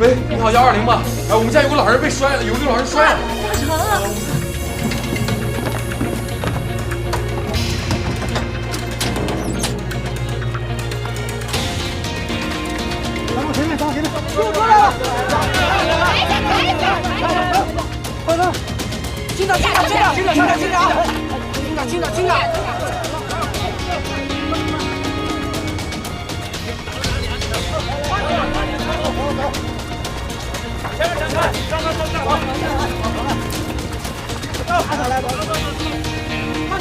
喂，你好，120吧？哎，我们家有个老人被摔了，有个老人摔了。大成啊！往前面走，前面，又过来了！快点！轻点，轻点，轻点，轻点，轻点，轻点啊！轻点，轻点，轻点！前面闪开！上！看着来吧！慢点！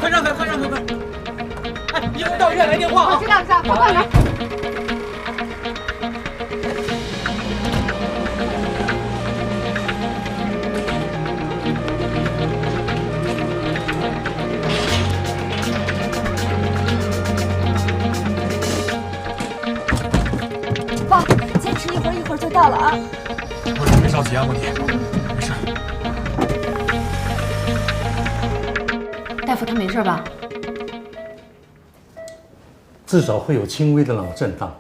快让开！哎，一会儿到医院来电话啊！知道，快来！爸，坚持一会儿就到了啊！别着急啊，莫妮，没事。大夫，他没事吧？至少会有轻微的脑震荡。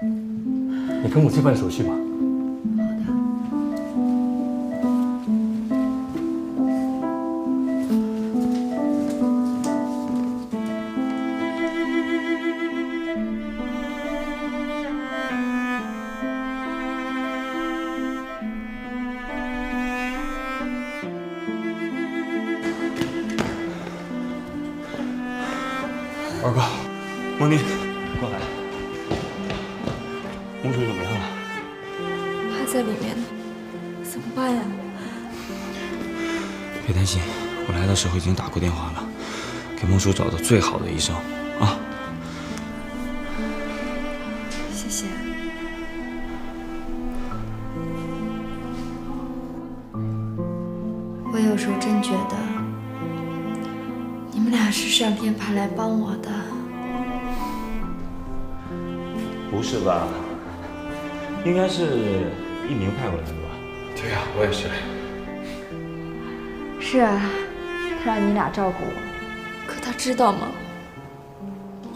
你跟我去办手续吧。二哥，莫妮，过来。洪水怎么样了？还在里面呢，怎么办呀？别担心，我来的时候已经打过电话了，给孟叔找到最好的医生啊。谢谢。我有时候真觉得，你们俩是上天派来帮我的。不是吧？应该是一鸣派过来的吧？对呀，我也是。是啊，他让你俩照顾我。可他知道吗？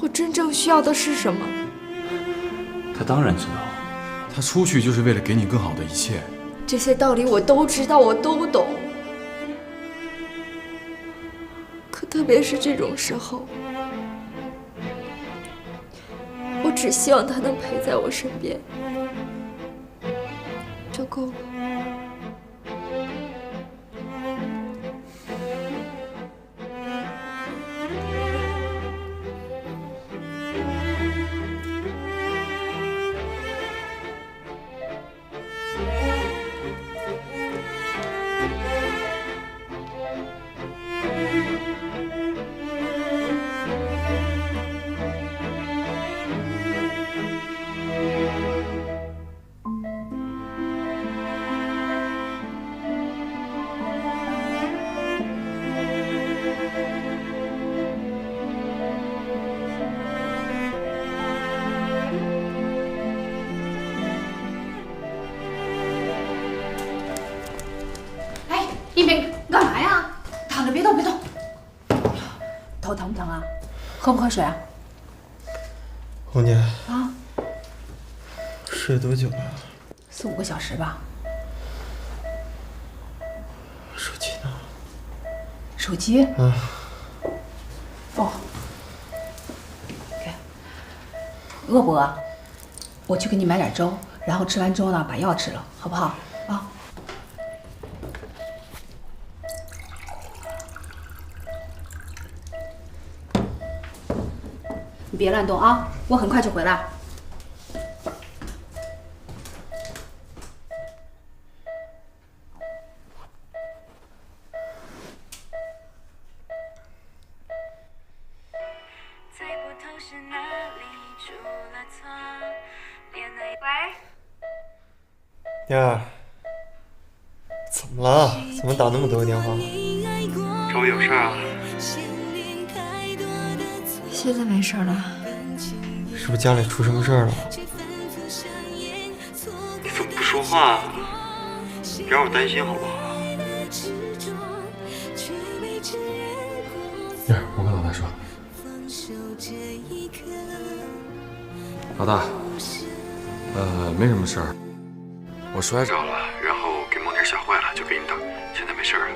我真正需要的是什么？他当然知道。他出去就是为了给你更好的一切。这些道理我都知道，我都懂。可特别是这种时候，我只希望他能陪在我身边，就够了。一鸣，你干嘛呀？躺着别动，别动。头疼不疼啊？喝不喝水啊？红姐啊，睡多久了？4、5个小时吧。手机呢？手机？嗯。哦。给。饿不饿？我去给你买点粥，然后吃完粥呢，把药吃了，好不好？啊。你别乱动啊，我很快就回来。燕儿，怎么了？怎么打那么多个电话？找我有事啊？现在没事了。是不是家里出什么事儿了？你怎么不说话啊？别让我担心好不好？燕儿，我跟老大说。老大，没什么事儿，我摔着了，然后给梦妮吓坏了，就给你打，现在没事了。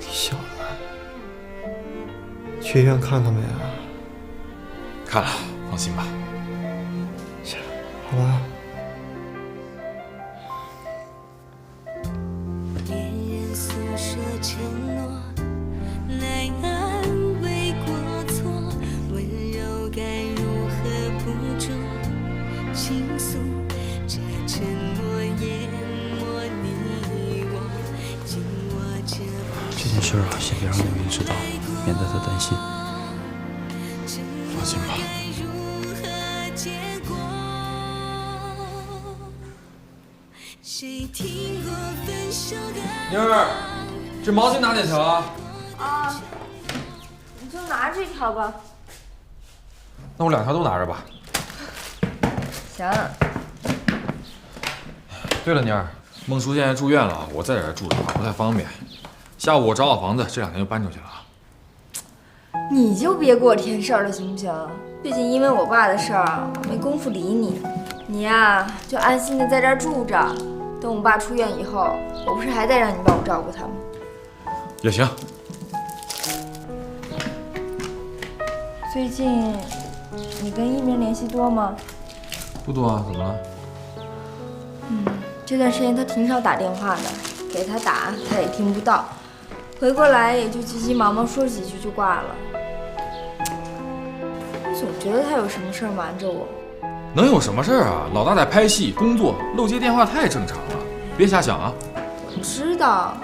小子，去医院看看没啊？看了，放心吧。行，好吧。这件事啊，先别让刘云知道，免得他担心。放心吧。妮儿，这毛巾拿哪条啊？啊，你就拿这条吧。那我2条都拿着吧。行。对了，妮儿，孟叔现在住院了，我在这儿住的话不太方便。下午我找好房子，这2天就搬出去了啊。你就别给我添事儿了，行不行？最近因为我爸的事儿，我没工夫理你。你呀，就安心的在这儿住着。等我爸出院以后，我不是还得让你帮我照顾他吗？也行。最近你跟一鸣联系多吗？不多啊，怎么了？这段时间他挺少打电话的，给他打他也听不到，回过来也就急急忙忙说几句就挂了。我总觉得他有什么事儿瞒着我。能有什么事儿啊？老大在拍戏、工作，漏接电话太正常了，别瞎想啊。我知道，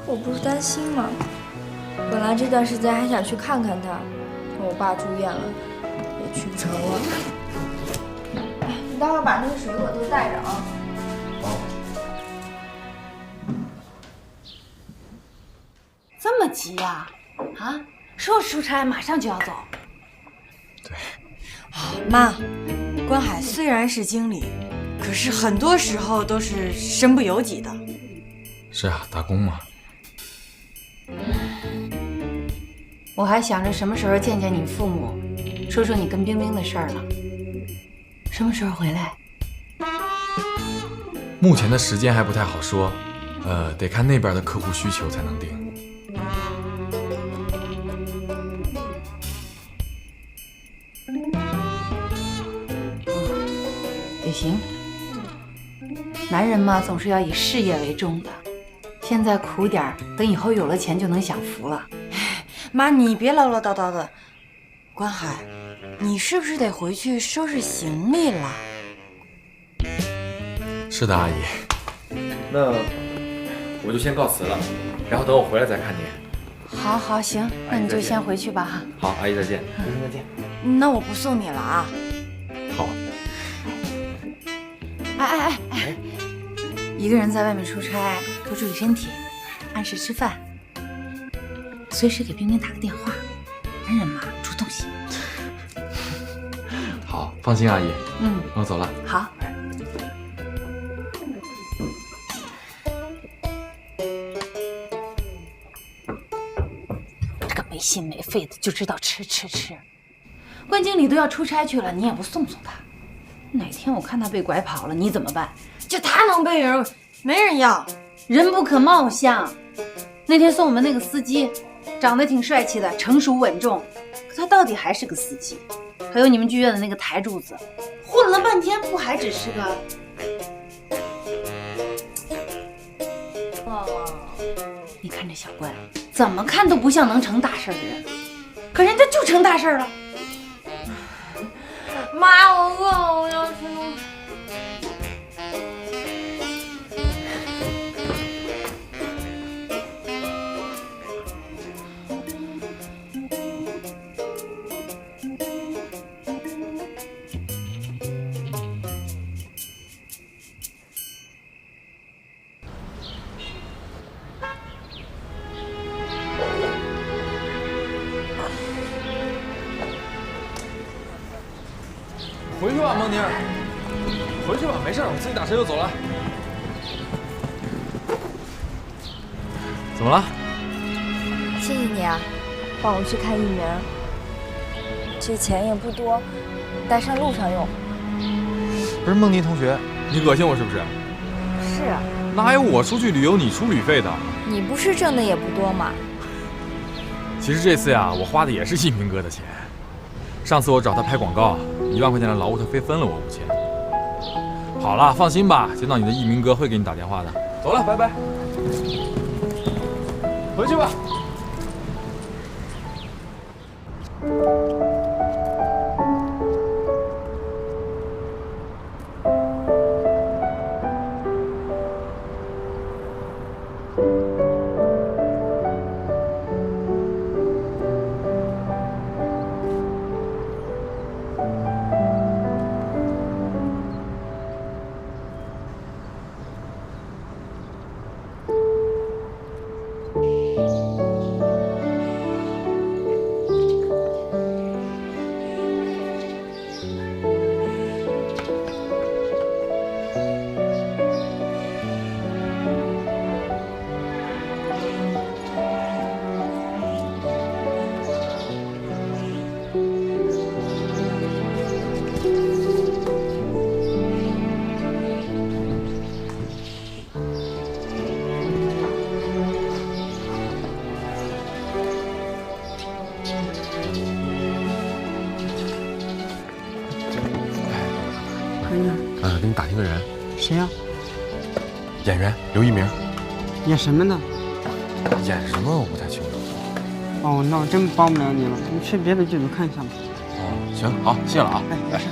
我不是担心吗？本来这段时间还想去看看他，可我爸住院了，也去不成了。哎，你待会儿把那个水果都带着啊。好。这么急呀？啊，说出差马上就要走。对。妈，关海虽然是经理，可是很多时候都是身不由己的。是啊，打工嘛。我还想着什么时候见见你父母，说说你跟冰冰的事儿了。什么时候回来？目前的时间还不太好说，得看那边的客户需求才能定。也行，男人嘛，总是要以事业为重的。现在苦点儿，等以后有了钱就能享福了。妈，你别唠唠叨叨的。关海，你是不是得回去收拾行李了？是的，阿姨。那我就先告辞了，然后等我回来再看你。好，好，行，那你就先回去吧哈。好，阿姨再见。再见。那我不送你了啊。好。哎，一个人在外面出差，多注意身体，按时吃饭，随时给冰冰打个电话。男人嘛，主动些。好，放心，阿姨。那我走了。好。这个没心没肺的，就知道吃。关经理都要出差去了，你也不送他。哪天我看他被拐跑了，你怎么办？就他能被人，没人要。人不可貌相。那天送我们那个司机，长得挺帅气的，成熟稳重，可他到底还是个司机。还有你们剧院的那个台柱子，混了半天不还只是个……你看这小关，怎么看都不像能成大事的人，可人家就成大事了。妈，我饿了，我要吃东西。吧，孟妮儿，回去吧，没事，我自己打车就走了。怎么了？谢谢你啊，帮我去看一鸣。这钱也不多，带上路上用。不是孟妮同学，你恶心我是不是？是啊，哪有我出去旅游你出旅费的？你不是挣的也不多嘛。其实这次呀，我花的也是一鸣哥的钱。上次我找他拍广告，1万块钱的劳务他非分了我5000。好了，放心吧，见到你的一鸣哥会给你打电话的。走了，拜拜。回去吧。给你打听个人，谁呀？演员刘一鸣。演什么呢？演什么我不太清楚。哦，那我真帮不了你了，你去别的剧组看一下吧。哦，行，好，谢了啊。哎，没事。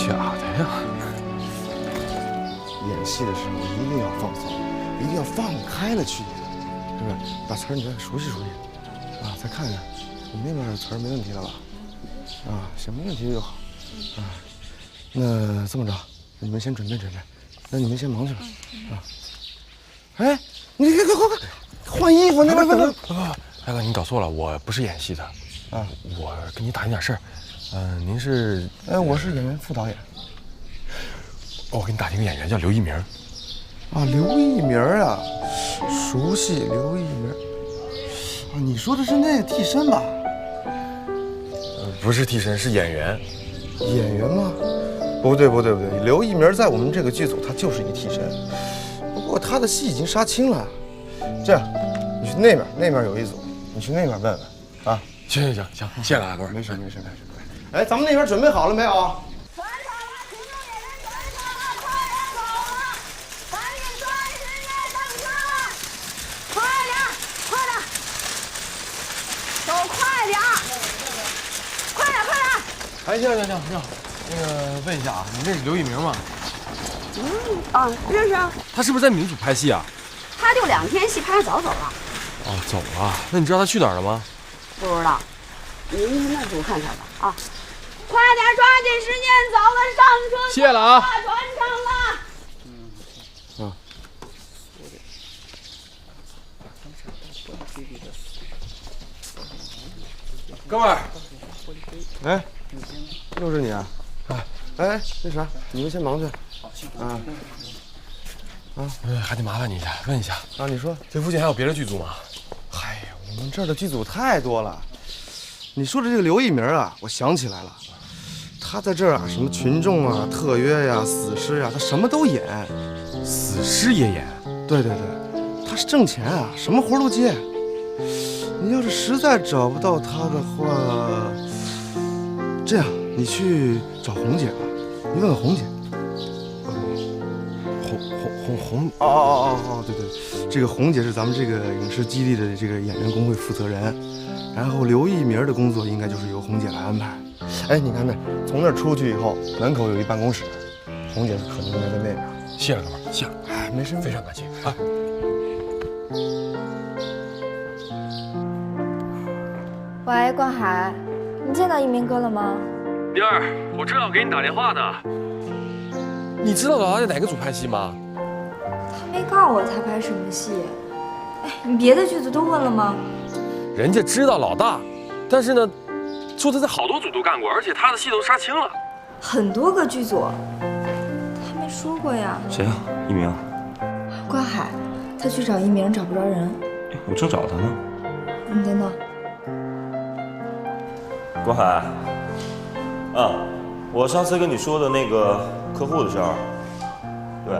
假的呀。演戏的时候一定要放松，一定要放开了去演，是不是？把词儿你再熟悉熟悉，啊，再看看，你那边的词儿没问题了吧？啊，行，没问题就好。啊，那这么着，你们先准备准备，那你们先忙去吧。啊，哎，你快换衣服，那边等着。大哥，你搞错了，我不是演戏的，啊，我跟你打听点事儿。您是？我是演员副导演。我给你打听个演员，叫刘一鸣。啊，刘一鸣啊，熟悉刘一鸣。啊，你说的是那个替身吧？不是替身，是演员。演员吗？不对，刘一鸣在我们这个剧组，他就是一替身。不过他的戏已经杀青了。这样，你去那边有一组，你去那边问问啊。行，谢了啊，哥。没事。哎，咱们那边准备好了没有？哎，行，那个问一下啊，你认识刘一鸣吗？认识啊。他是不是在名组拍戏啊？他就2天戏拍早走了。哦，走了。那你知道他去哪儿了吗？不知道，您去那组看看吧啊！快点，抓紧时间，走了，上车。谢了啊。下船程了。哥们儿，哎，又是你啊！哎，那啥，你们先忙去。啊，还得麻烦你一下，问一下啊，你说这附近还有别的剧组吗？嗨呀，我们这儿的剧组太多了。你说的这个刘一鸣啊，我想起来了，他在这儿啊，什么群众啊、特约呀、死尸呀，他什么都演。死尸也演？对，他是挣钱啊，什么活都接。你要是实在找不到他的话，这样你去找红姐吧，你问问红姐。红哦，对，这个红姐是咱们这个影视基地的这个演员工会负责人，然后刘一鸣的工作应该就是由红姐来安排。哎，你看那从那儿出去以后，门口有一办公室，红姐可能应该在那边。谢了，哥们儿，谢了。哎，没事，非常感谢啊。喂，关海，你见到一鸣哥了吗？妮儿，我正要给你打电话呢。你知道老大在哪个组拍戏吗？没告我他拍什么戏。哎，你别的剧组都问了吗？人家知道老大，但是呢，说他在好多组都干过，而且他的戏都杀青了。很多个剧组，他没说过呀。谁啊？一鸣。关海，他去找一鸣找不着人。我正找他呢。你等等。关海，啊，我上次跟你说的那个客户的事儿，对，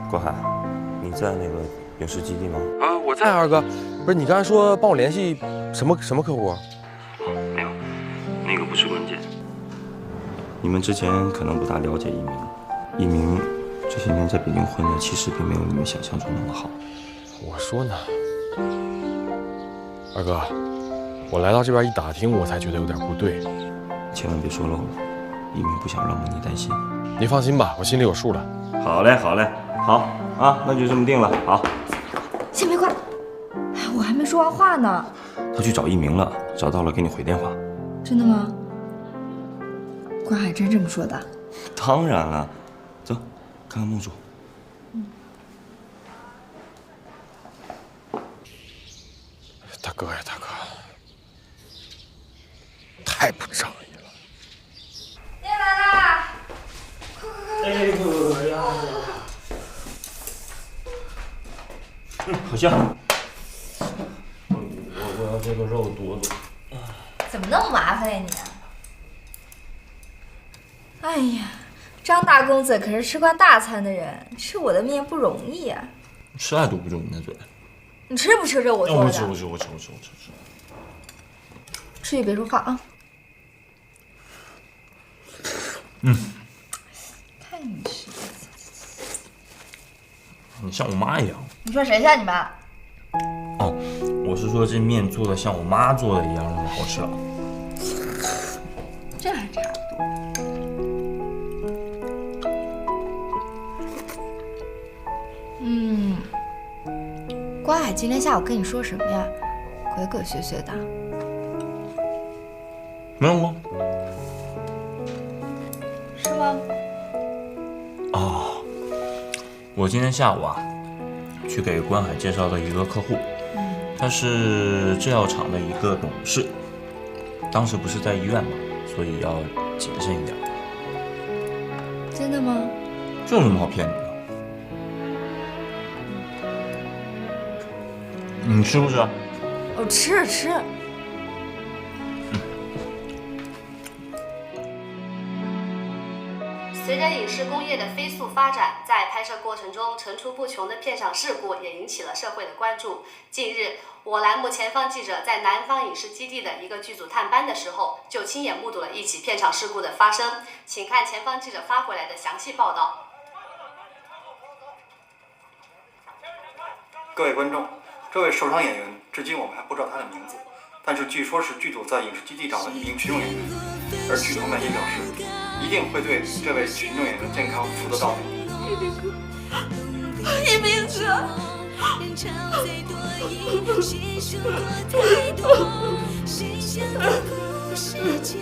关海，你在那个影视基地吗？啊，我在二哥。不是你刚才说帮我联系什么客户啊？没有，那个不是关键。你们之前可能不大了解一鸣，一鸣这些年在北京混的其实并没有你们想象中那么好。我说呢，二哥，我来到这边一打听，我才觉得有点不对。千万别说漏了，一鸣不想让你担心。你放心吧，我心里有数了。好嘞，好嘞，好啊，那就这么定了。好，先别挂，我还没说完话呢。他去找一鸣了，找到了给你回电话。真的吗？关海真这么说的？当然了，走，看看墓主。大哥呀，大哥，太不仗义了！爹来啦！哎呦呀！好香。我要这个肉多多。怎么那么麻烦呀你？哎呀，张大公子可是吃惯大餐的人，吃我的面不容易呀。吃爱堵不住你那嘴。你吃不吃这我做的？我吃。吃也别说话啊。看你吃。你像我妈一样。你说谁像你妈？哦，我是说这面做的像我妈做的一样那么好吃啊。这还差不多。关海今天下午跟你说什么呀？鬼鬼祟祟的。没有吗？是吗？哦，我今天下午啊，去给关海介绍的一个客户，他是制药厂的一个董事，当时不是在医院嘛，所以要谨慎一点。真的吗？这有什么好骗你的？你吃不吃？我吃。随着影视工业的飞速发展，在拍摄过程中层出不穷的片场事故也引起了社会的关注。近日，我栏目前方记者在南方影视基地的一个剧组探班的时候，就亲眼目睹了一起片场事故的发生。请看前方记者发回来的详细报道。各位观众，这位受伤演员至今我们还不知道他的名字，但是据说是剧组在影视基地找的一名群众演员，而剧同感也表示一定会对这位群众演员的健康负责到底。一鸣哥，请进。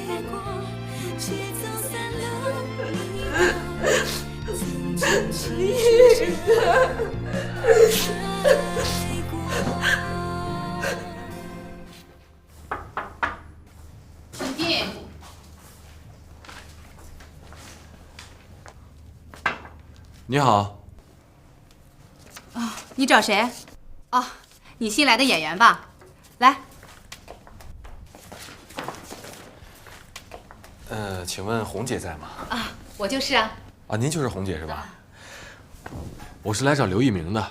你好。你找谁？哦，你新来的演员吧？来。请问红姐在吗？啊，我就是啊。啊，您就是红姐是吧？我是来找刘一鸣的。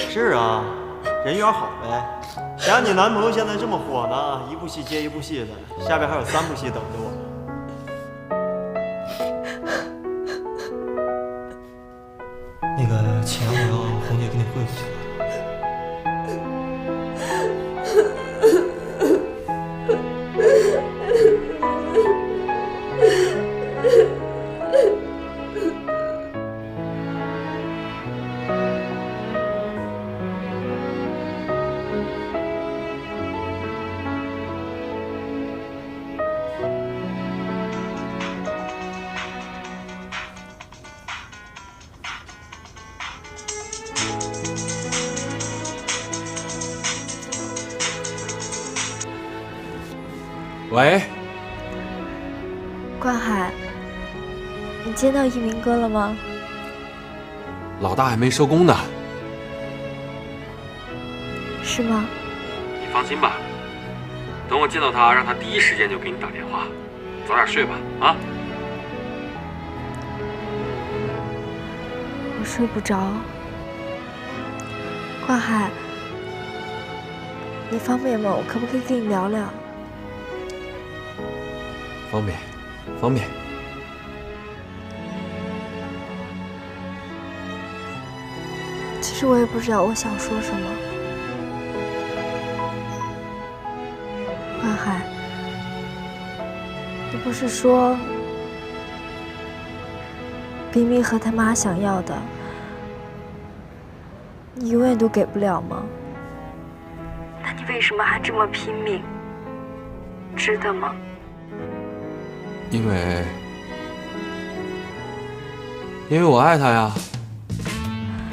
是啊，人缘好呗。谁让你男朋友现在这么火呢？一部戏接一部戏的，下边还有3部戏等着我呢。那个钱我要红姐给你汇过去了。喂，关海，你见到一鸣哥了吗？老大还没收工呢。是吗？你放心吧，等我见到他，让他第一时间就给你打电话。早点睡吧，啊！我睡不着。关海，你方便吗？我可不可以跟你聊聊？方便，方便。其实我也不知道我想说什么。关海，你不是说冰冰和他妈想要的，你永远都给不了吗？那你为什么还这么拼命？值得吗？因为我爱他呀。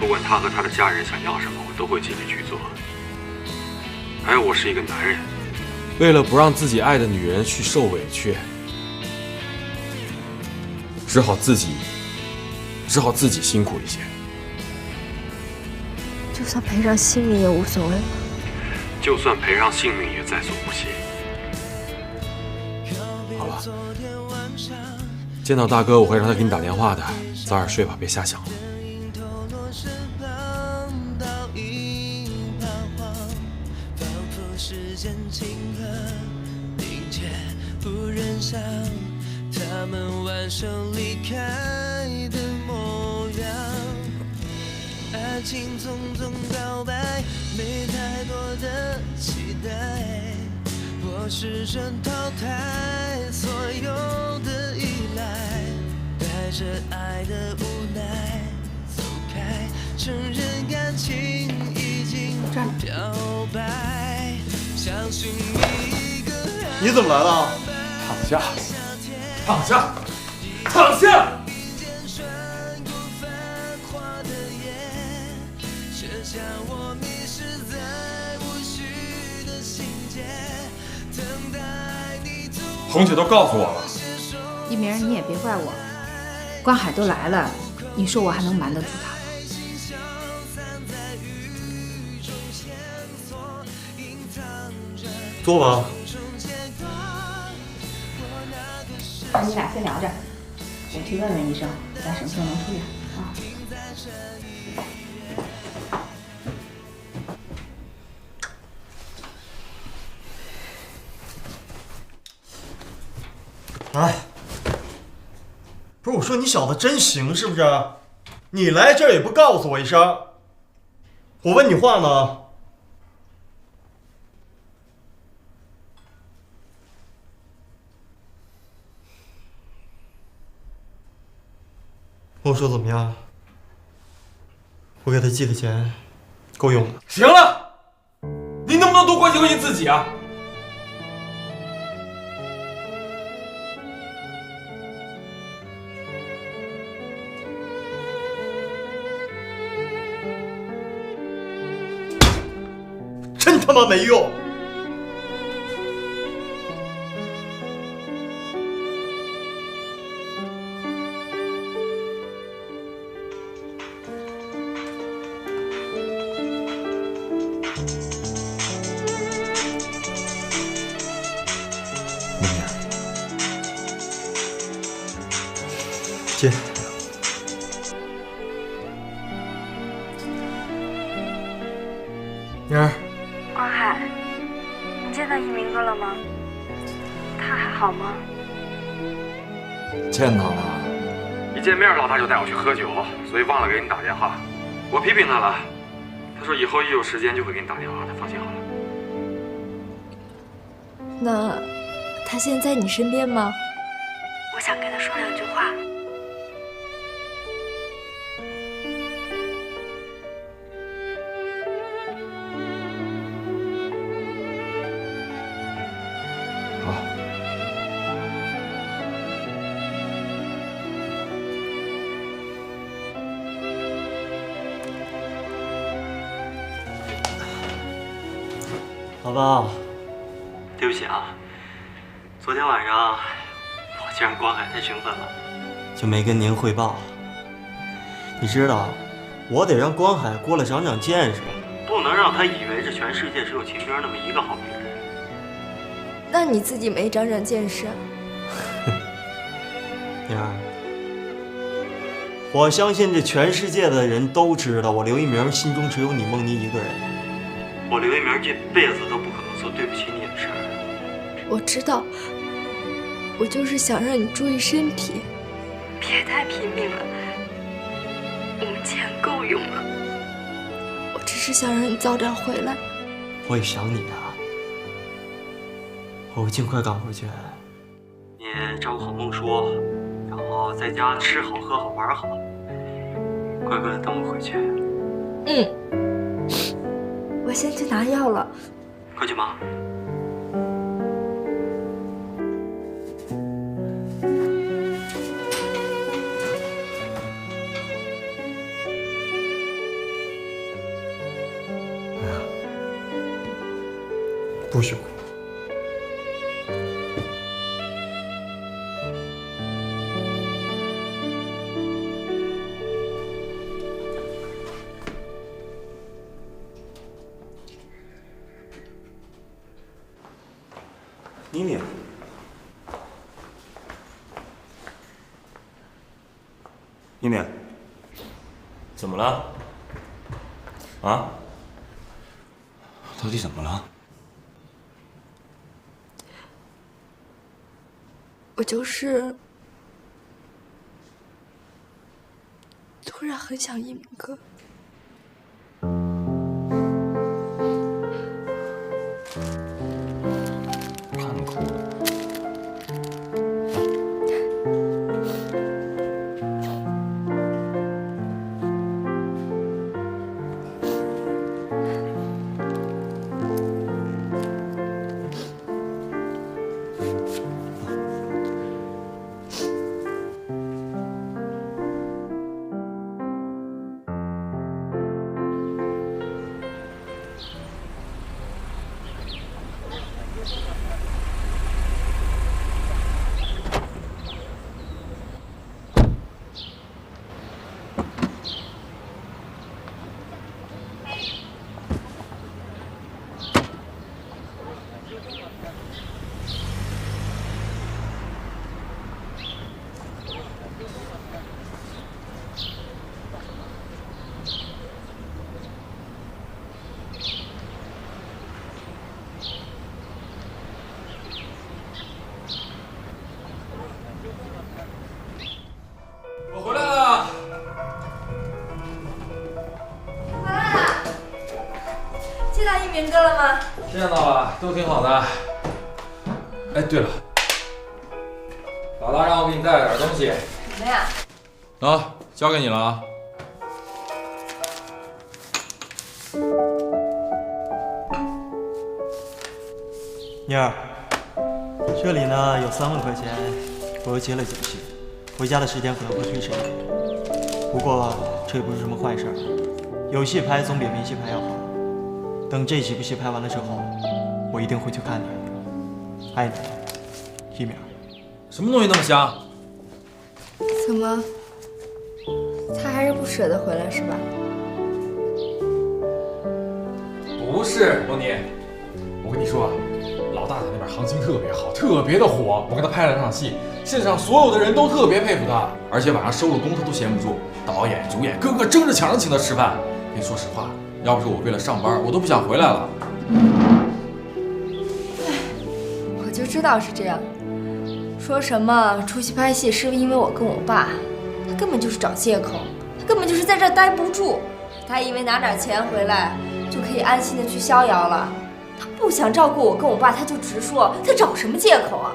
不管他和他的家人想要什么，我都会尽力去做。还有，我是一个男人，为了不让自己爱的女人去受委屈，只好自己辛苦一些。就算赔上性命也无所谓。就算赔上性命也在所不惜。好了，见到大哥我会让他给你打电话的，早点睡吧，别瞎想了。他们挽手离开的模样，爱情匆匆告白，没太多的期待，我试着淘汰所有的依赖，带着爱的无奈走开，承认感情已经表白，相信一个你怎么来了？躺下，躺下，躺下！红姐都告诉我了。一鸣，你也别怪我，关海都来了，你说我还能瞒得住他吗？坐吧。那你俩先聊着，我去问问医生，咱什么时候能出院啊？哎，不是我说你小子真行是不是？你来这儿也不告诉我一声，我问你话呢。我说怎么样？我给他寄的钱够用了。行了，你能不能多关心关心自己啊？真他妈没用！接。妮儿。关海，你见到一鸣哥了吗？他还好吗？见到了。一见面老大就带我去喝酒，所以忘了给你打电话。我批评他了，他说以后一有时间就会给你打电话的，放心好了。那他现在在你身边吗？我想跟他说两句话。老大，对不起啊，昨天晚上我见着关海太兴奋了，就没跟您汇报。你知道，我得让关海过来长长见识，不能让他以为这全世界只有秦兵那么一个好女人。那你自己没长长见识啊？宁儿，我相信这全世界的人都知道，我刘一鸣心中只有你梦妮一个人。我刘一鸣这辈子都不可能做对不起你的事儿。我知道，我就是想让你注意身体，别太拼命了。我们钱够用了，我只是想让你早点回来。我也想你啊，我会尽快赶回去。你照顾好孟叔，然后在家吃好喝好玩好，乖乖的等我回去。我先去拿药了，快去忙。不许哭。妮妮，妮妮，怎么了？啊？到底怎么了？我就是突然很想一鸣哥。看你哭了。我回来了。回来了，见到一鸣哥了吗？见到了，都挺好的。哎，对了，老大让我给你带了点东西。什么呀？啊，交给你了啊。妮儿，这里呢有3万块钱，我又接了几个戏，回家的时间可能会推迟一点。不过这也不是什么坏事，有戏拍总比没戏拍要好。等这几部戏拍完了之后，我一定会去看你。爱你，一鸣。什么东西那么香？怎么？他还是不舍得回来是吧？不是，罗尼，我跟你说啊，老大在那边行情特别好，特别的火。我跟他拍了2场戏，现场所有的人都特别佩服他，而且晚上收了工他都闲不住，导演、主演个个争着抢着请他吃饭。跟你说实话，要不是我为了上班，我都不想回来了。我就知道是这样。说什么出去拍戏是因为我跟我爸，他根本就是找借口，他根本就是在这儿待不住。他以为拿点钱回来就可以安心的去逍遥了。他不想照顾我跟我爸，他就直说，他找什么借口啊？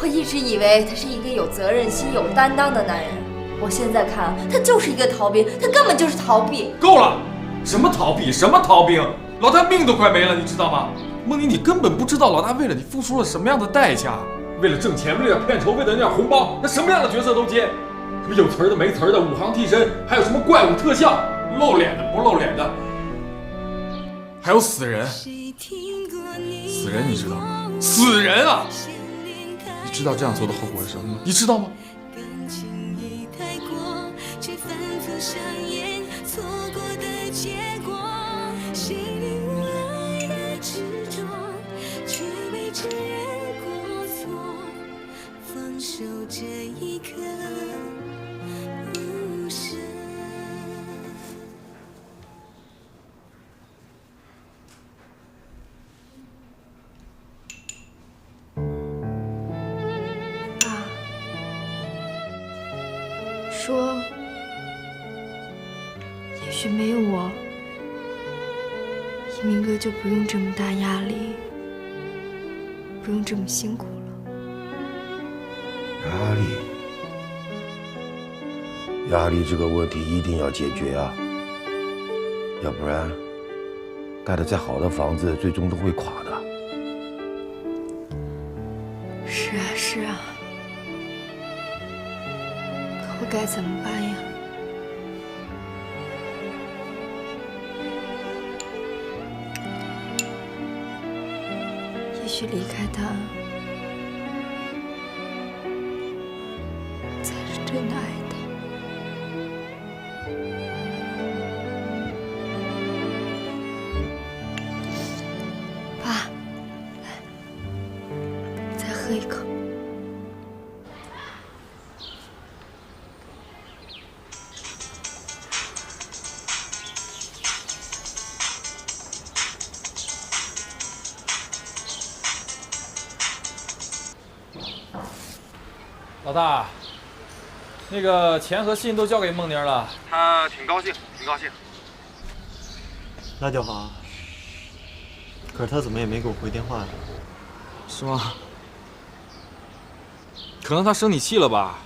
我一直以为他是一个有责任心、有担当的男人，我现在看他就是一个逃兵，他根本就是逃避。够了，什么逃避，什么逃兵，老大命都快没了，你知道吗？梦妮，你根本不知道老大为了你付出了什么样的代价。为了挣钱，为了片酬，为了那点红包，他什么样的角色都接，什么有词儿的没词儿的，5行替身，还有什么怪物特效，露脸的不露脸的，还有死人。死人你知道吗？死人啊！你知道这样做的后果是什么吗？你知道吗？说，也许没有我，一鸣哥就不用这么大压力，不用这么辛苦了。压力这个问题一定要解决啊，要不然盖得再好的房子，最终都会垮的。是啊，是啊。可我该怎么办呀？也许离开他，才是真的爱他。爸，来，再喝一口。老大，那个钱和信都交给孟妮了，她挺高兴，挺高兴。那就好。可是她怎么也没给我回电话呀？是吗？可能她生你气了吧？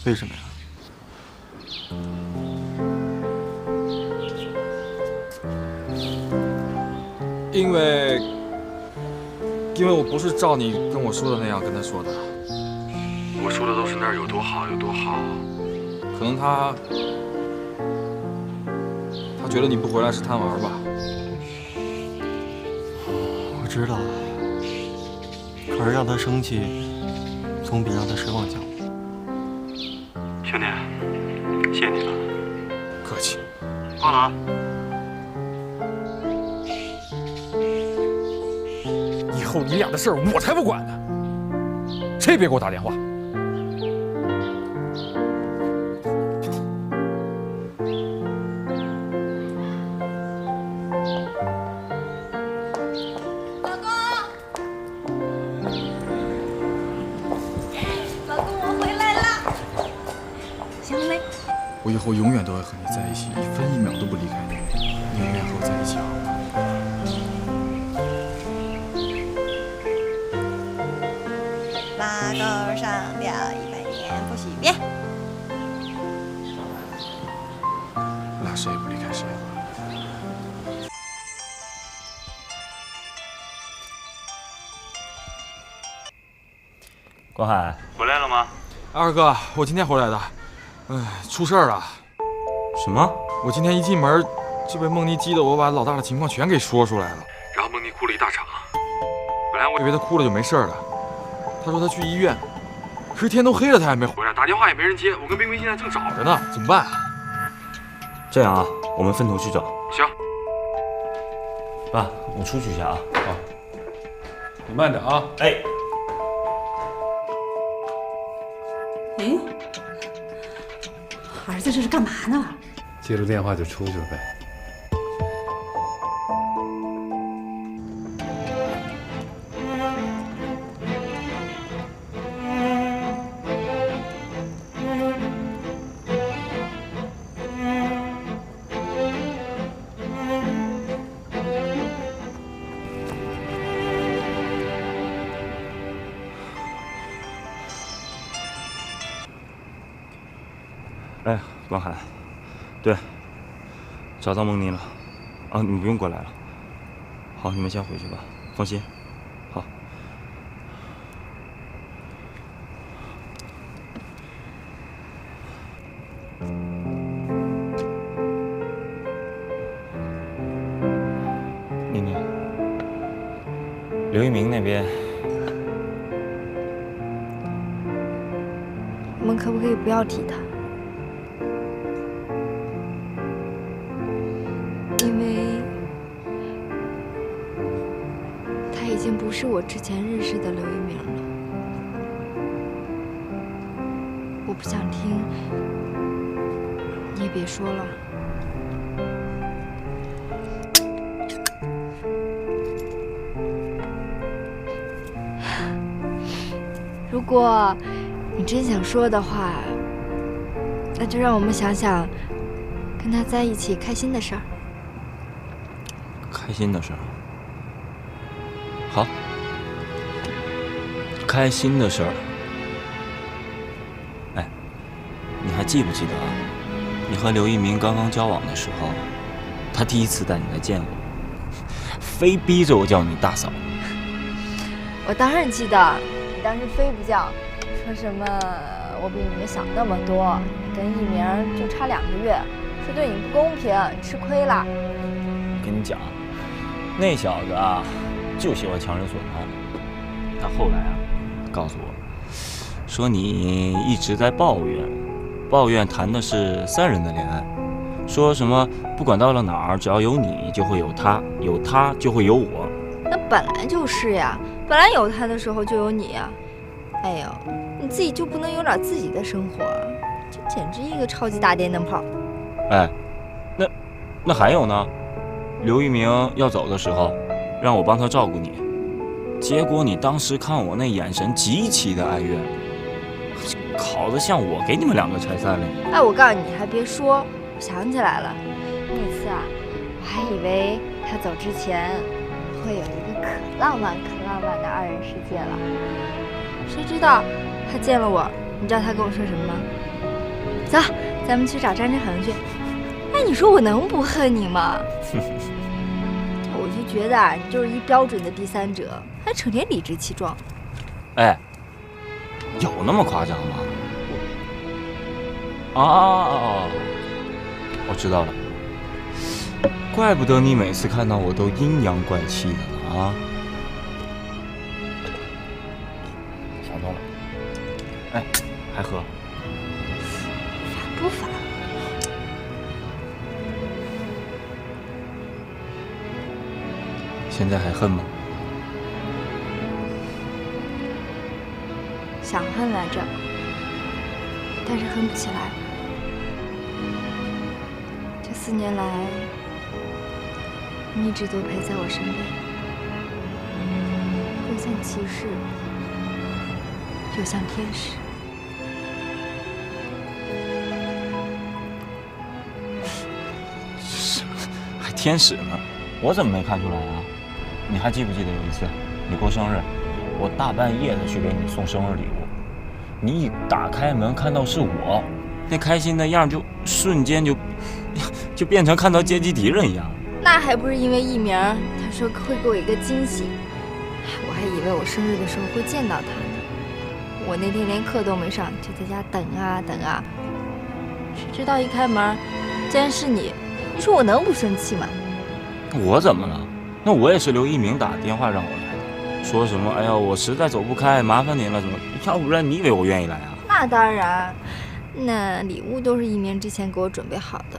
为什么呀？因为我不是照你跟我说的那样跟她说的。我说的都是那儿有多好有多好，可能他觉得你不回来是贪玩吧。我知道，可是让他生气，总比让他失望强。兄弟，谢谢你了。客气。挂了啊。以后你俩的事儿我才不管呢，谁也别给我打电话。我以后永远都会和你在一起，一分一秒都不离开你。你永远和我在一起，好吗？拉钩上吊100年不许变。我俩谁也不离开谁。关海，回来了吗？二哥，我今天回来的。出事儿了。什么？我今天一进门就被孟妮激得，我把老大的情况全给说出来了。然后孟妮哭了一大场。本来我以为她哭了就没事了，她说她去医院，可是天都黑了她还没回来，打电话也没人接。我跟冰冰现在正找着呢，怎么办？这样啊，我们分头去找。行。爸，我出去一下啊。好。你慢点啊。哎。哎，儿子这是干嘛呢？接了电话就出去了呗。哎，关海，对，找到孟妮了，啊，你们不用过来了。好，你们先回去吧，放心。好。宁宁，刘一鸣那边可不可以不要提他？因为他已经不是我之前认识的刘一鸣了。我不想听，你也别说了。如果你真想说的话，那就让我们想想跟他在一起开心的事儿。开心的事儿，好，开心的事儿。哎，你还记不记得啊？你和刘一鸣刚刚交往的时候，他第一次带你来见我，非逼着我叫你大嫂。我当然记得，你当时非不叫，说什么我比你们小那么多，你跟一鸣就差2个月，说对你不公平，你吃亏了。跟你讲，那小子啊，就喜欢强人所难。他后来啊，告诉我，说你一直在抱怨谈的是3人的恋爱，说什么不管到了哪儿，只要有你就会有他，有他就会有我。那本来就是呀，本来有他的时候就有你呀。哎呦，你自己就不能有点自己的生活？这简直一个超级大电灯泡。哎，那还有呢？刘一鸣要走的时候，让我帮他照顾你，结果你当时看我那眼神极其的哀怨，搞得像我给你们2个拆散了。哎，我告诉你，还别说，我想起来了，那次啊，我还以为他走之前会有一个可浪漫的2人世界了，谁知道他见了我，你知道他跟我说什么吗？走，咱们去找张志恒去。哎，你说我能不恨你吗？我就觉得啊，你就是一标准的第三者，还整天理直气壮。哎，有那么夸张吗？啊，我知道了，怪不得你每次看到我都阴阳怪气的呢啊！想通了。哎，还喝？烦不烦？现在还恨吗？想恨来着，但是恨不起来。这4年来，你一直都陪在我身边，又像骑士，又像天使。还天使呢？我怎么没看出来啊？你还记不记得有一次你过生日，我大半夜的去给你送生日礼物，你一打开门看到是我，那开心的样就瞬间就变成看到阶级敌人一样。那还不是因为一鸣，他说会给我一个惊喜，我还以为我生日的时候会见到他呢。我那天连课都没上，就在家等啊等啊，谁知道一开门，竟然是你。你说我能不生气吗？我怎么了？那我也是刘一鸣打电话让我来的，说什么哎呀我实在走不开，麻烦您了，怎么？要不然你以为我愿意来啊？那当然，那礼物都是一鸣之前给我准备好的。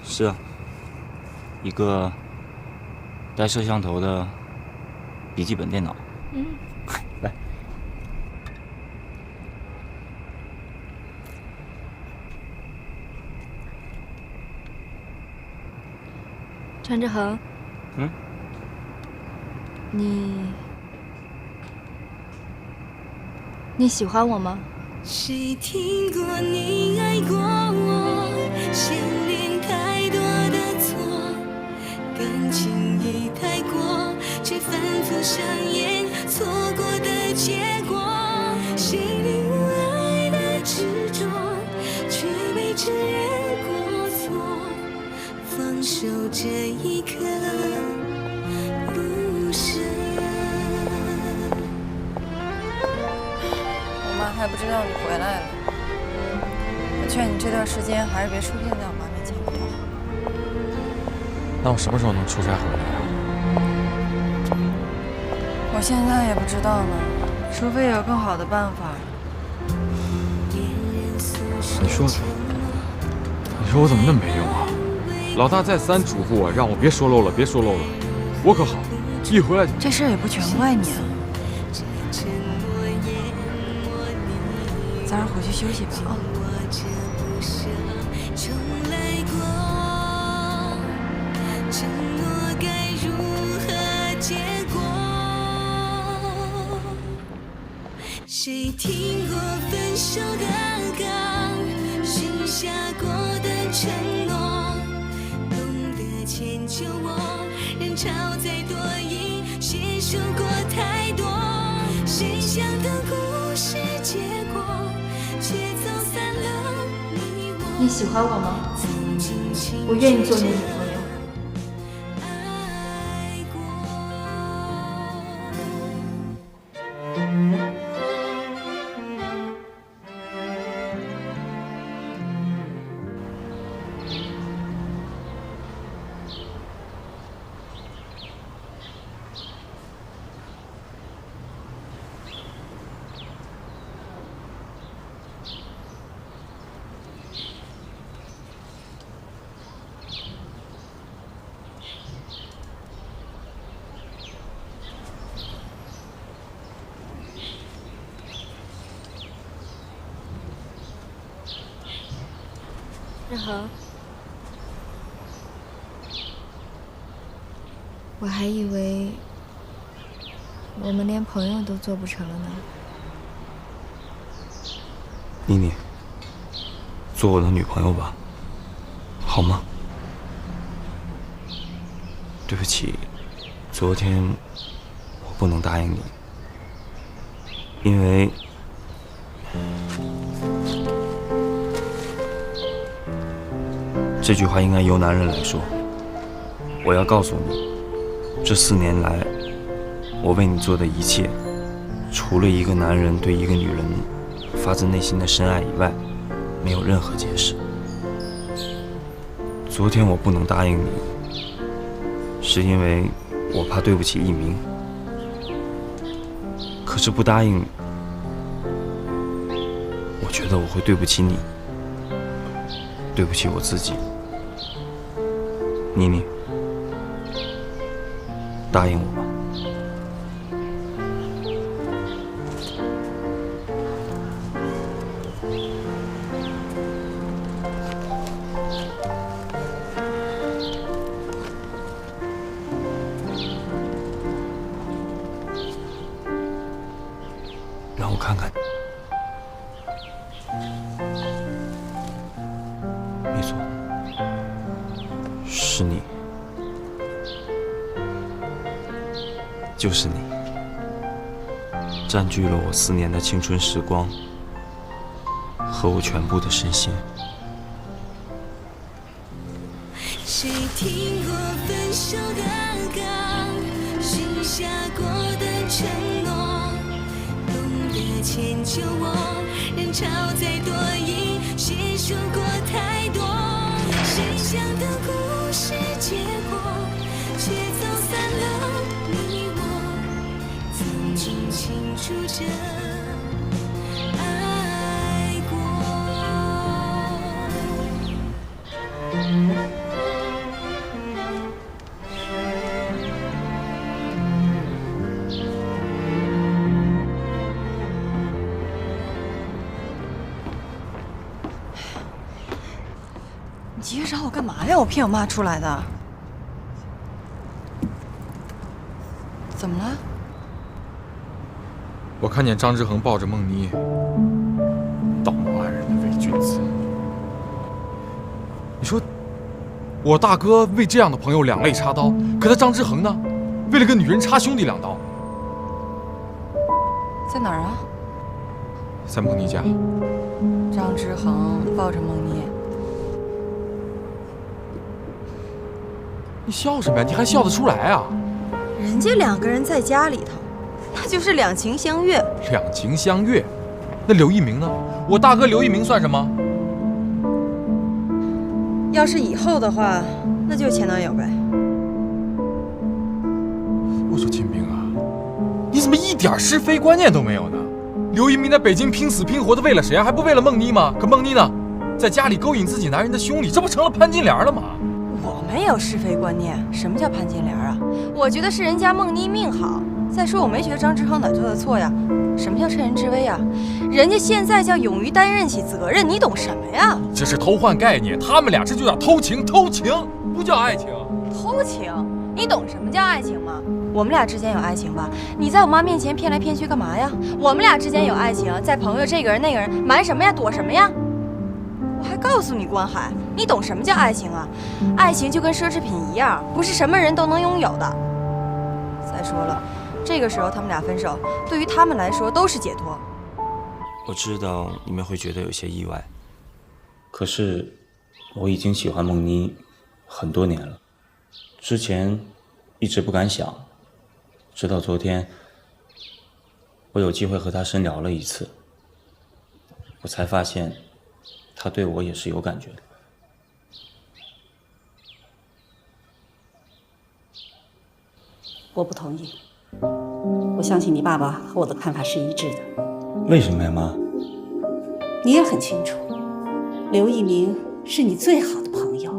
是啊，一个带摄像头的笔记本电脑。来。张志恒，你喜欢我吗？谁听过你爱过我，牵连太多的错，感情已太过，却反复上演错过的结果。谁领悟爱的执着，却被承认过错，放手这一刻不舍。我妈还不知道你回来了，我劝你这段时间还是别出现在我妈面前比较好。那我什么时候能出差回来啊？我现在也不知道呢，除非有更好的办法，你说我怎么那么没用啊？老大再三嘱咐我，让我别说漏了，别说漏了。我可好，一回来这事儿也不全怪你啊。早点回去休息吧啊。谁听过分手的歌，许下过的承诺，懂得迁就我，人潮再多疑，携手过太多，谁想的故事结果，却走散了你我。你喜欢我吗？我愿意做你的女朋友。日恒，我还以为我们连朋友都做不成了呢。妮妮，做我的女朋友吧，好吗？对不起，昨天我不能答应你，因为这句话应该由男人来说。我要告诉你，这4年来，我为你做的一切，除了一个男人对一个女人发自内心的深爱以外，没有任何解释。昨天我不能答应你，是因为我怕对不起一鸣。可是不答应，我觉得我会对不起你，对不起我自己。妮妮，答应我吧。让我看看你。没错，是你，就是你，占据了我4年的青春时光和我全部的身心。谁听过分手的歌，许下过的承诺，懂得迁就我，人潮再多疑，携手过太多，谁想的故事结果，却走散了你我，曾经清楚着爱过。你急着找我干嘛呀？我骗我妈出来的。怎么了？我看见张之恒抱着梦妮，道貌岸然的伪君子。你说，我大哥为这样的朋友两肋插刀，可他张之恒呢，为了个女人插兄弟2刀。在哪儿啊？在梦妮家。张之恒抱着梦妮。你笑什么呀？你还笑得出来啊？人家2个人在家里头，那就是两情相悦。两情相悦，那刘一鸣呢？我大哥刘一鸣算什么？要是以后的话，那就是前男友呗。我说金兵啊，你怎么一点是非观念都没有呢？刘一鸣在北京拼死拼活的为了谁啊？还不为了梦妮吗？可梦妮呢？在家里勾引自己男人的兄弟，这不成了潘金莲了吗？我没有是非观念，什么叫潘金莲啊？我觉得是人家孟妮命好。再说我没觉得张志恒哪做的错呀？什么叫趁人之危啊？人家现在叫勇于担任起责任，你懂什么呀？这是偷换概念，他们俩这就叫偷情，偷情不叫爱情。偷情？你懂什么叫爱情吗？我们俩之间有爱情吧？你在我妈面前骗来骗去干嘛呀？我们俩之间有爱情，在朋友这个人那个人，瞒什么呀？躲什么呀？我还告诉你，关海，你懂什么叫爱情啊？爱情就跟奢侈品一样，不是什么人都能拥有的。再说了，这个时候他们俩分手，对于他们来说都是解脱。我知道你们会觉得有些意外，可是我已经喜欢孟妮很多年了，之前一直不敢想，直到昨天我有机会和她深聊了一次，我才发现她对我也是有感觉的。我不同意，我相信你爸爸和我的看法是一致的。为什么呀，妈？你也很清楚，刘一鸣是你最好的朋友，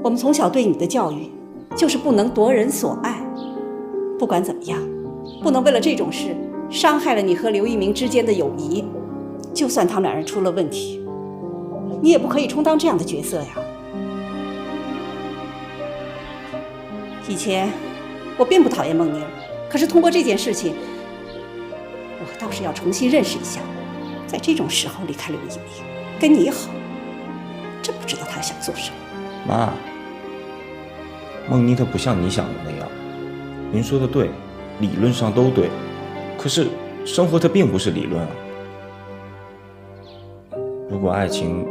我们从小对你的教育就是不能夺人所爱。不管怎么样，不能为了这种事伤害了你和刘一鸣之间的友谊。就算他们两人出了问题，你也不可以充当这样的角色呀。以前我并不讨厌孟妮儿，可是通过这件事情，我倒是要重新认识一下，在这种时候离开刘一鸣，跟你好，真不知道他想做什么。妈，孟妮她不像你想的那样，您说的对，理论上都对，可是生活它并不是理论啊。如果爱情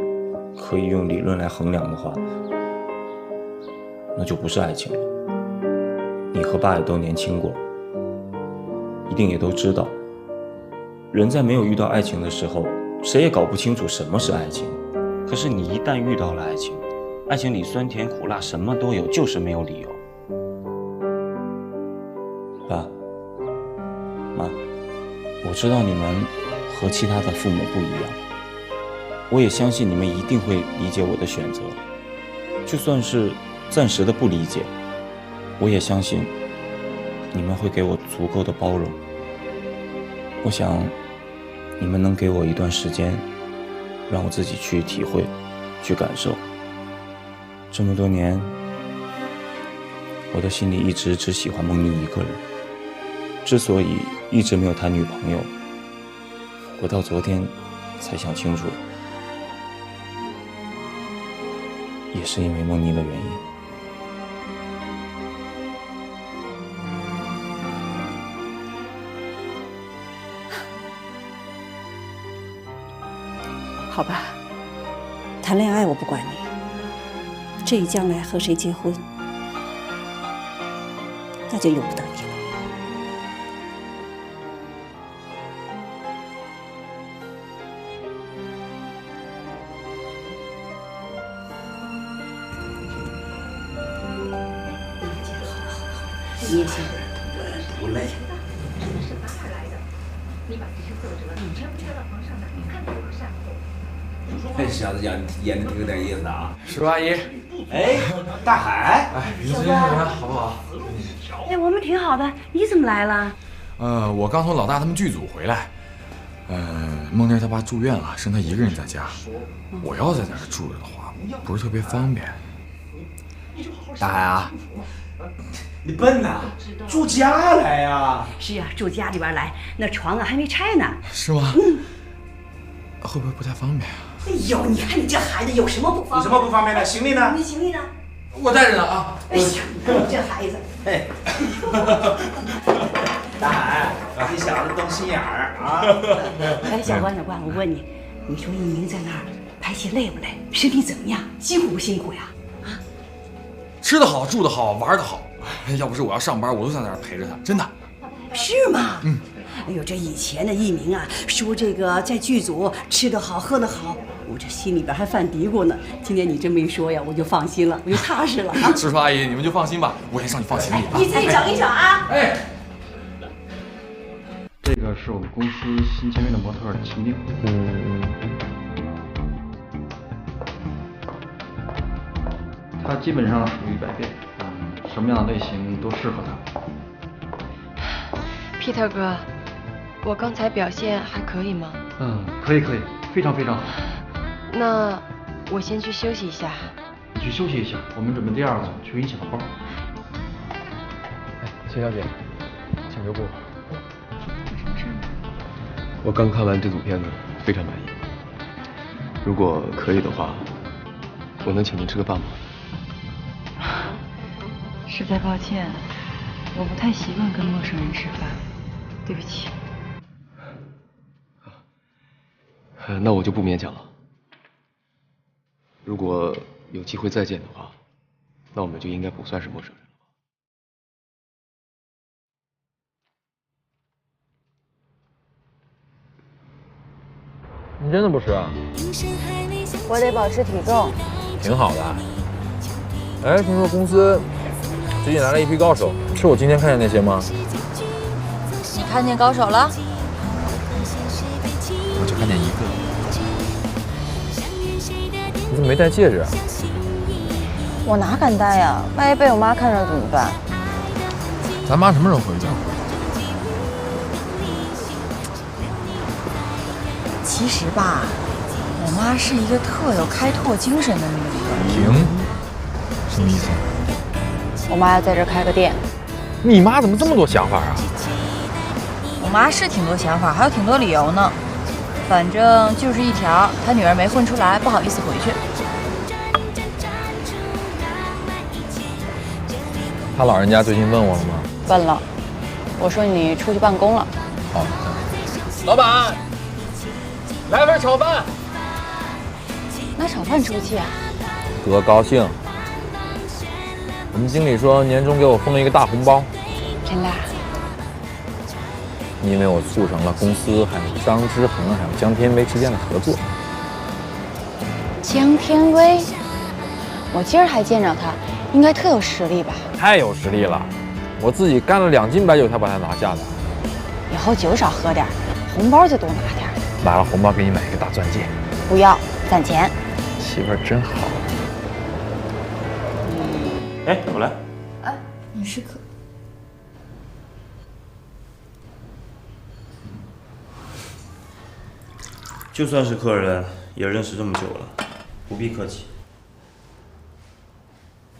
可以用理论来衡量的话，那就不是爱情了。你和爸也都年轻过，一定也都知道，人在没有遇到爱情的时候，谁也搞不清楚什么是爱情。可是你一旦遇到了爱情，爱情里酸甜苦辣什么都有，就是没有理由。爸妈，我知道你们和其他的父母不一样，我也相信你们一定会理解我的选择，就算是暂时的不理解，我也相信你们会给我足够的包容。我想你们能给我一段时间，让我自己去体会，去感受。这么多年，我的心里一直只喜欢孟妮一个人。之所以一直没有谈女朋友，我到昨天才想清楚，也是因为孟妮的原因。好吧，谈恋爱我不管你，至于将来和谁结婚，那就由不得你了。你也行，不累。这小子演的挺有点意思啊！叔阿姨，哎，大海，哎，你最近怎么样？好不好？哎，我们挺好的，你怎么来了？我刚从老大他们剧组回来。孟妮他爸住院了，剩他一个人在家。我要在那儿住着的话，不是特别方便。大海啊，你笨呐，住家来呀！是呀，住家里边来，那床啊还没拆呢。是吗？会不会不太方便啊？哎呦，你看你这孩子有什么不方便？有什么不方便的？行李呢？你行李呢？我带着呢啊。哎呀，你这孩子。哎，大海，你小子动心眼儿啊！哎，小关，我问你，你说一鸣在那儿拍戏累不累？身体怎么样？辛苦不辛苦呀？啊？吃得好，住得好，玩得好。要不是我要上班，我都在那儿陪着他，真的。是吗？嗯。哎呦，这以前的一鸣啊，说这个在剧组吃得好，喝得好，我这心里边还犯嘀咕呢。今天你这么一说呀，我就放心了，我就踏实了啊。叔叔阿姨，你们就放心吧，我先上去放行李吧。你自己整一整啊。哎。这个是我们公司新签约的模特秦宁。他基本上属于百变，什么样的类型都适合他。Peter 哥，我刚才表现还可以吗？可以，非常好。那我先去休息一下。你去休息一下，我们准备第二个去给你抢个包。哎，秦小姐，请留步。有什么事吗？我刚看完这组片子，非常满意。如果可以的话，我能请您吃个饭吗？实在抱歉，我不太习惯跟陌生人吃饭，对不起。那我就不勉强了。如果有机会再见的话，那我们就应该不算是陌生人了。你真的不吃啊？我得保持体重。挺好的。哎，听说公司最近来了一批高手，是我今天看见那些吗？你看见高手了？我就看见一个。你怎么没戴戒指啊？我哪敢戴呀？万一被我妈看着怎么办？咱妈什么时候回去？其实吧，我妈是一个特有开拓精神的女人。停，什么意思？我妈要在这开个店。你妈怎么这么多想法啊？我妈是挺多想法，还有挺多理由呢。反正就是一条，她女儿没混出来，不好意思回去。他老人家最近问我了吗？问了，我说你出去办公了。好，老板，来份炒饭。拿炒饭出气啊？哥高兴。我们经理说年终给我封了一个大红包。真的？因为我促成了公司还有张之恒还有江天威之间的合作。江天威，我今儿还见着他，应该特有实力吧？太有实力了，我自己干了2斤白酒才把他拿下的。以后酒少喝点，红包就多拿点。买了红包给你买一个大钻戒。不要，攒钱。媳妇儿真好。哎，我来。哎，你是可。就算是客人，也认识这么久了，不必客气。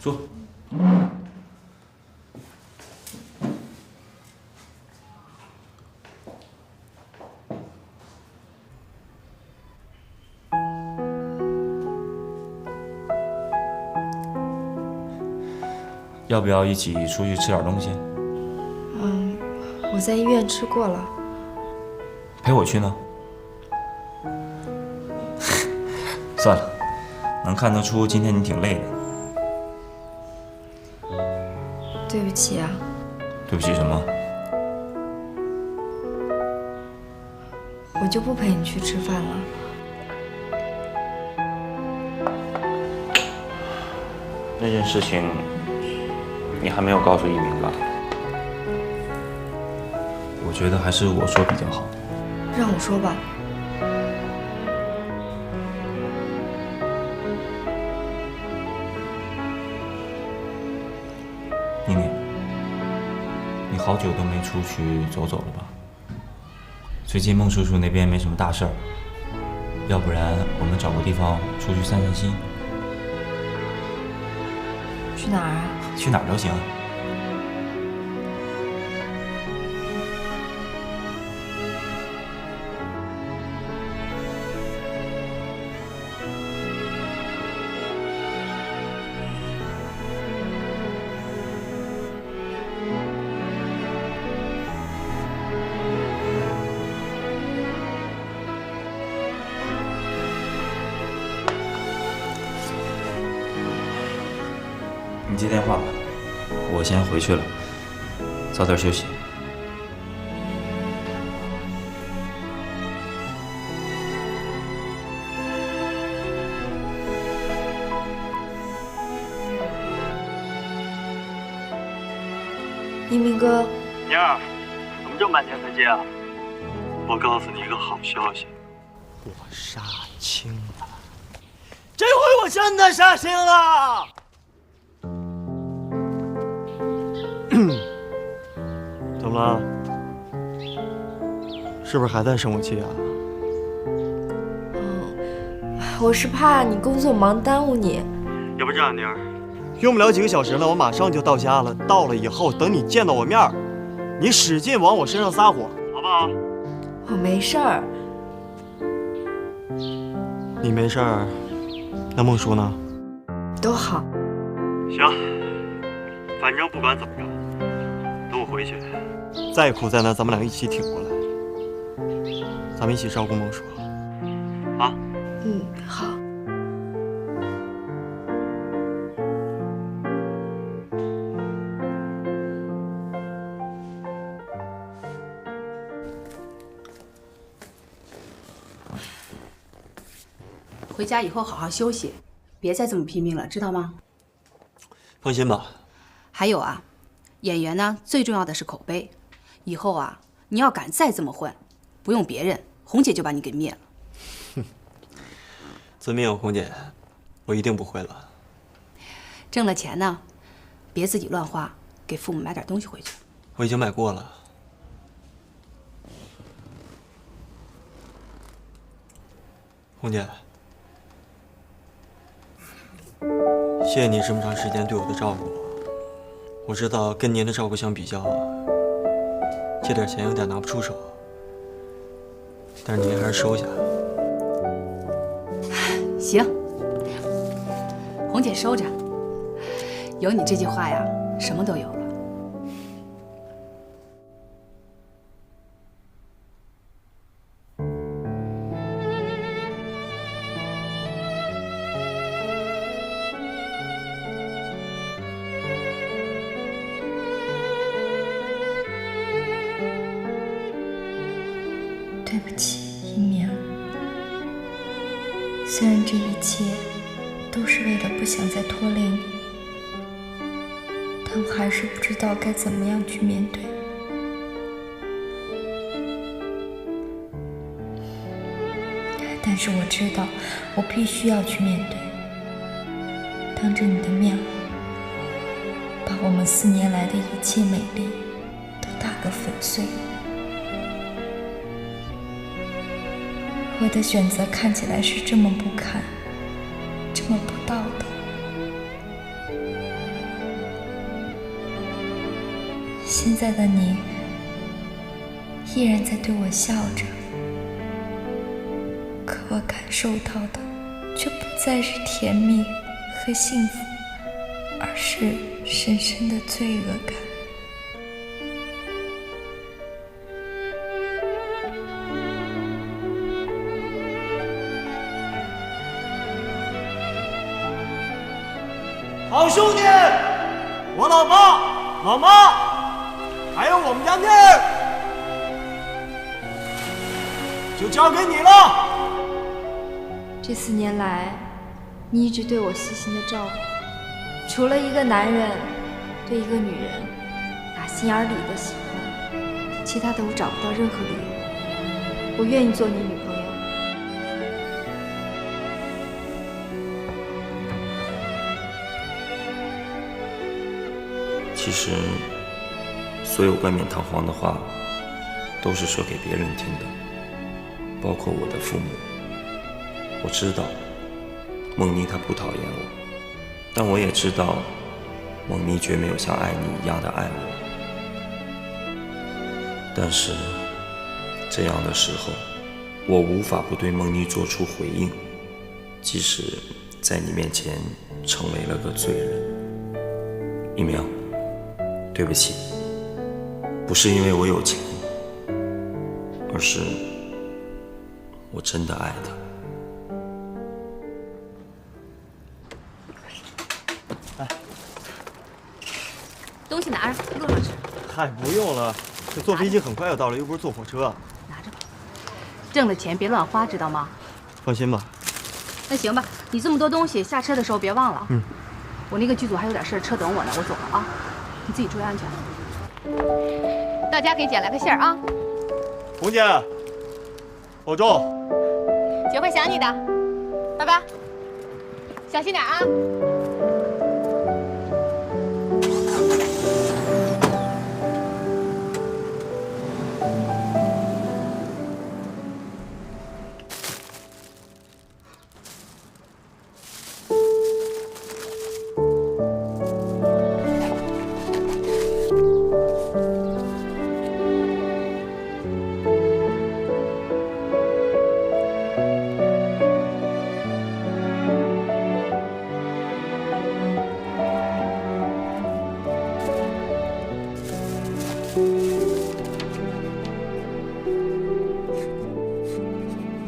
坐。要不要一起出去吃点东西？我在医院吃过了。陪我去呢？算了，能看得出今天你挺累的。对不起啊。对不起什么？我就不陪你去吃饭了。那件事情你还没有告诉一鸣吧？我觉得还是我说比较好。让我说吧。宁宁，你好久都没出去走走了吧？最近孟叔叔那边没什么大事儿，要不然我们找个地方出去散散心。去哪儿啊？去哪儿都行。你接电话吧，我先回去了，早点休息。一鸣哥，宁儿，怎么这么半天才接啊？我告诉你一个好消息，我杀青了，这回我真的杀青了。么了？是不是还在生我气啊？我是怕你工作忙耽误你。要不这样，妮儿，用不了几个小时了，我马上就到家了。到了以后，等你见到我面，你使劲往我身上撒火，好不好？我没事儿。你没事儿，那孟叔呢？都好。行，反正不管怎么着，等我回去，再苦再难，咱们俩一起挺过来。咱们一起照顾孟叔，啊？嗯，好。回家以后好好休息，别再这么拼命了，知道吗？放心吧。还有啊，演员呢最重要的是口碑。以后啊，你要敢再这么混，不用别人，红姐就把你给灭了。遵命，红姐，我一定不会了。挣了钱呢，别自己乱花，给父母买点东西回去。我已经买过了。红姐，谢谢你这么长时间对我的照顾。我知道跟您的照顾相比较，这点钱有点拿不出手，但是您还是收下。行，红姐收着。有你这句话呀，什么都有了。对不起，一鸣。虽然这一切都是为了不想再拖累你，但我还是不知道该怎么样去面对。但是我知道，我必须要去面对。当着你的面，把我们4年来的一切美丽都打个粉碎。我的选择看起来是这么不堪，这么不道德。现在的你依然在对我笑着，可我感受到的却不再是甜蜜和幸福，而是深深的罪恶感。好兄弟，我老爸、老妈，还有我们家妮儿，就交给你了。这4年来，你一直对我细心的照顾，除了一个男人对一个女人打心眼里的喜欢，其他的我找不到任何理由。我愿意做你女朋友。其实，所有冠冕堂皇的话，都是说给别人听的，包括我的父母。我知道，梦妮她不讨厌我，但我也知道，梦妮绝没有像爱你一样的爱我。但是，这样的时候，我无法不对梦妮做出回应，即使在你面前成为了个罪人。一鸣，对不起，不是因为我有钱，而是我真的爱她。东西拿着，路上吃。嗨，不用了，这坐飞机很快就到了，又不是坐火车。拿着吧，挣了钱别乱花，知道吗？放心吧。那行吧，你这么多东西，下车的时候别忘了。我那个剧组还有点事，车等我呢，我走了啊。你自己注意安全。到家给姐来个信儿啊。红姐，保重。姐会想你的，拜拜。小心点啊。的。